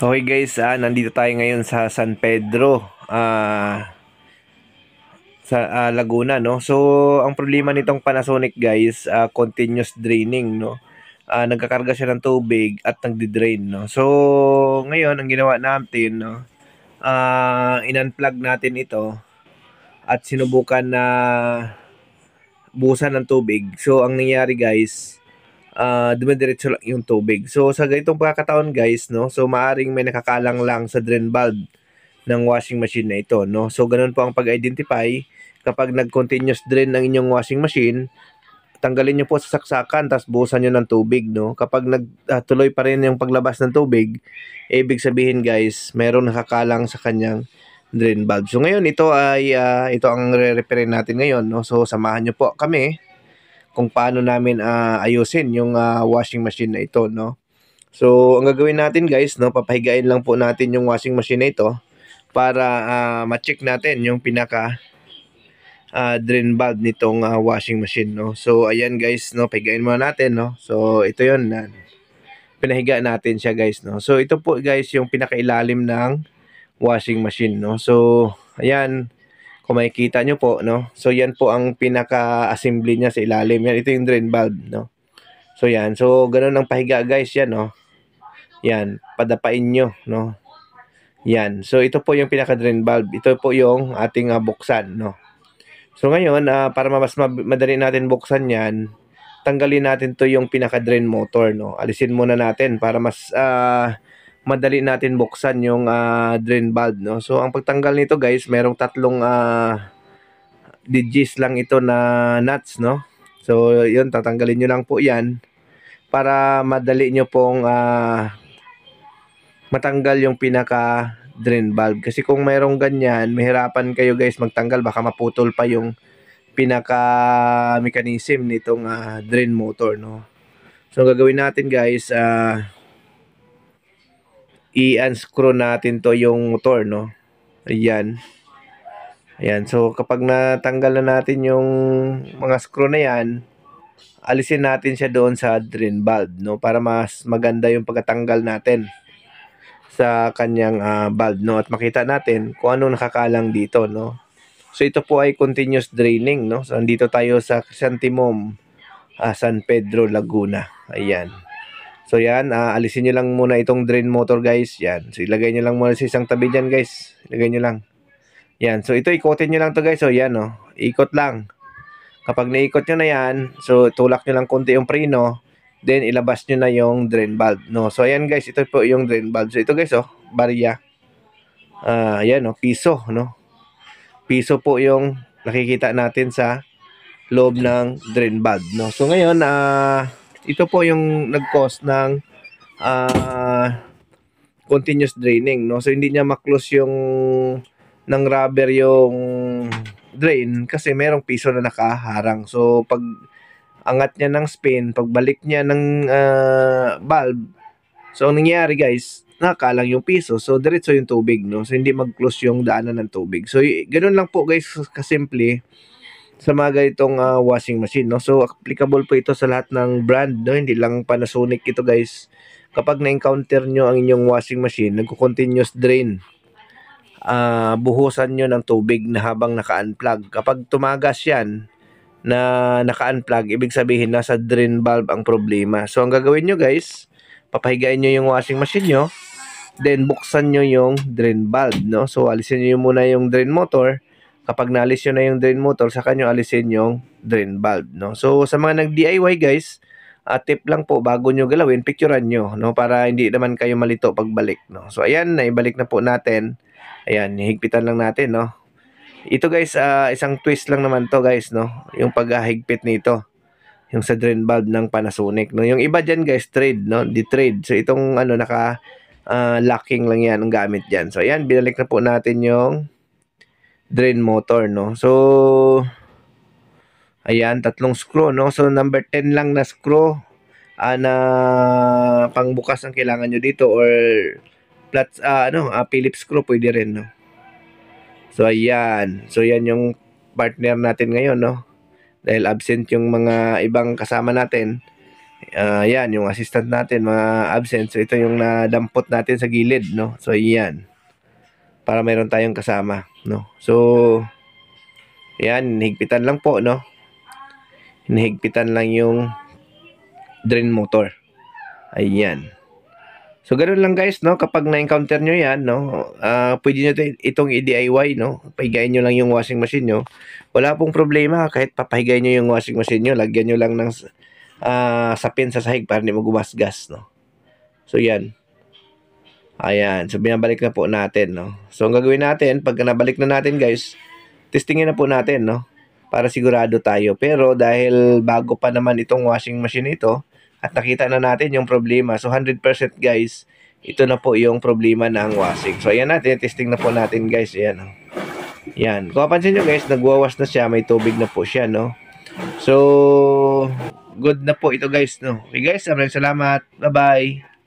So hey guys, nandito tayo ngayon sa San Pedro, sa Laguna, no? So ang problema nitong Panasonic guys, continuous draining, no? Nagkakarga siya ng tubig at nagdi-drain, no? So ngayon ang ginawa natin, no? In-unplug natin ito at sinubukan na buhusan ng tubig. So ang nangyari guys, dumidiretso lang yung tubig. So sa ganitong pagkakataon guys, no? So maaring may nakakalang lang sa drain valve ng washing machine na ito, no? So ganun po ang pag-identify kapag nag-continuous drain ng inyong washing machine, tanggalin niyo po sa saksakan tapos buhusan niyo ng tubig, no? Kapag nagtuloy pa rin yung paglabas ng tubig, ibig sabihin guys, mayroong nakakalang sa kanyang drain valve. So ngayon ito ang re-repair natin ngayon, no? So samahan niyo po kami kung paano namin ayusin yung washing machine na ito, no? So ang gagawin natin guys, no, papahigain lang po natin yung washing machine na ito para ma-check natin yung pinaka drain valve nitong washing machine, no. So ayan guys, no, pahigain muna natin, no. So ito 'yon, pinahiga natin siya guys, no. So ito po guys yung pinakailalim ng washing machine, no. So ayan, kung makikita nyo po, no. So yan po ang pinaka-assembly niya sa ilalim. Yan, ito yung drain valve, no. So yan, so ganun ang pahiga guys, yan, no. Yan, padapain nyo, no. Yan, so ito po yung pinaka-drain valve. Ito po yung ating buksan, no. So ngayon, para mas madali natin buksan yan, tanggalin natin to yung pinaka-drain motor, no. Alisin muna natin para mas madali natin buksan yung drain valve, no. So ang pagtanggal nito guys, merong tatlong digits lang ito na nuts, no. So yun, tatanggalin nyo lang po yan para madali nyo pong matanggal yung pinaka drain valve. Kasi kung mayroong ganyan, mahirapan kayo guys magtanggal, baka maputol pa yung pinaka mechanism nitong drain motor, no. So gagawin natin guys, i-unscrew natin to yung motor, no. Ayan. Ayan. So kapag natanggal na natin yung mga screw na yan, alisin natin siya doon sa drain valve, no, para mas maganda yung pagkatanggal natin sa kanyang valve, no, at makita natin kung anong nakakalang dito, no. So ito po ay continuous draining, no. So andito tayo sa Crisantimum, San Pedro, Laguna. Ayan. So yan, alisin nyo lang muna itong drain motor guys. Yan. So ilagay nyo lang muna sa isang tabi dyan guys. Ilagay nyo lang. Yan. So ito, ikotin nyo lang to guys. So yan, no. Ikot lang. Kapag naikot nyo na yan, so tulak nyo lang konti yung preno. Then ilabas nyo na yung drain valve, no. So ayan guys, ito po yung drain valve. So ito guys, oh, barya. Ayan, no, piso, no. Piso po yung nakikita natin sa loob ng drain valve, no. So ngayon, ito po yung nag-cause ng continuous draining, no. So hindi niya ma-close yung ng rubber yung drain kasi merong piso na nakaharang. So pag angat niya ng spin, pagbalik niya ng valve, so ang nangyayari guys, nakakalang yung piso. So diretso yung tubig, no. So hindi mag-close yung daanan ng tubig. So ganoon lang po guys, kasimple sa mga ganitong washing machine, no. So applicable po ito sa lahat ng brand, no. Hindi lang Panasonic ito guys. Kapag na-encounter nyo ang inyong washing machine nagko-continuous drain, buhusan nyo ng tubig na habang naka-unplug. Kapag tumagas yan na naka-unplug, ibig sabihin nasa drain valve ang problema. So ang gagawin nyo guys, papahigain nyo yung washing machine nyo, then buksan nyo yung drain valve, no. So alisin nyo muna yung drain motor. Kapag naalis nyo na yung drain motor, saka nyo alisin yung drain valve, no. So sa mga nag-DIY guys, tip lang po, bago nyo galawin, picturean nyo, no, para hindi naman kayo malito pagbalik, no. So ayan, naibalik na po natin. Ayan, higpitan lang natin, no. Ito guys, isang twist lang naman to guys, no, yung paghahigpit nito, yung sa drain valve ng Panasonic, no. Yung iba dyan guys, trade, no, di-trade. So itong naka locking lang yan ang gamit dyan. So ayan, binalik na po natin yung drain motor, no. So ayan, tatlong screw, no. So number 10 lang na screw na pangbukas ang kailangan nyo dito, or Phillips screw pwede rin, no. So ayan, so yan yung partner natin ngayon, no, dahil absent yung mga ibang kasama natin. Yan, yung assistant natin, mga absent. So, ito yung nadampot natin sa gilid, no? So, yan. Para mayroon tayong kasama, no? So, yan, higpitan lang po, no? Hinihigpitan lang yung drain motor. Ayan. So, ganun lang guys, no? Kapag na-encounter nyo yan, no? Pwede nyo itong i-DIY, no? Pahigayin nyo lang yung washing machine nyo. Wala pong problema. Kahit papahigayin nyo yung washing machine nyo, lagyan nyo lang ng sapin sa sahig para hindi mo gumasgas, no? So, yan. Ayan. So, binabalik na po natin, no? So, ang gagawin natin, pagka nabalik na natin, guys, testingin na po natin, no? Para sigurado tayo. Pero, dahil bago pa naman itong washing machine ito, at nakita na natin yung problema. So, 100% guys, ito na po yung problema ng washing. So, ayan natin. Testing na po natin, guys. Ayan, no? Yan. Kung kapansin nyo, guys, nagwawash na siya. May tubig na po siya, no? So, good na po ito, guys, no? Okay, guys. Maraming salamat. Bye-bye.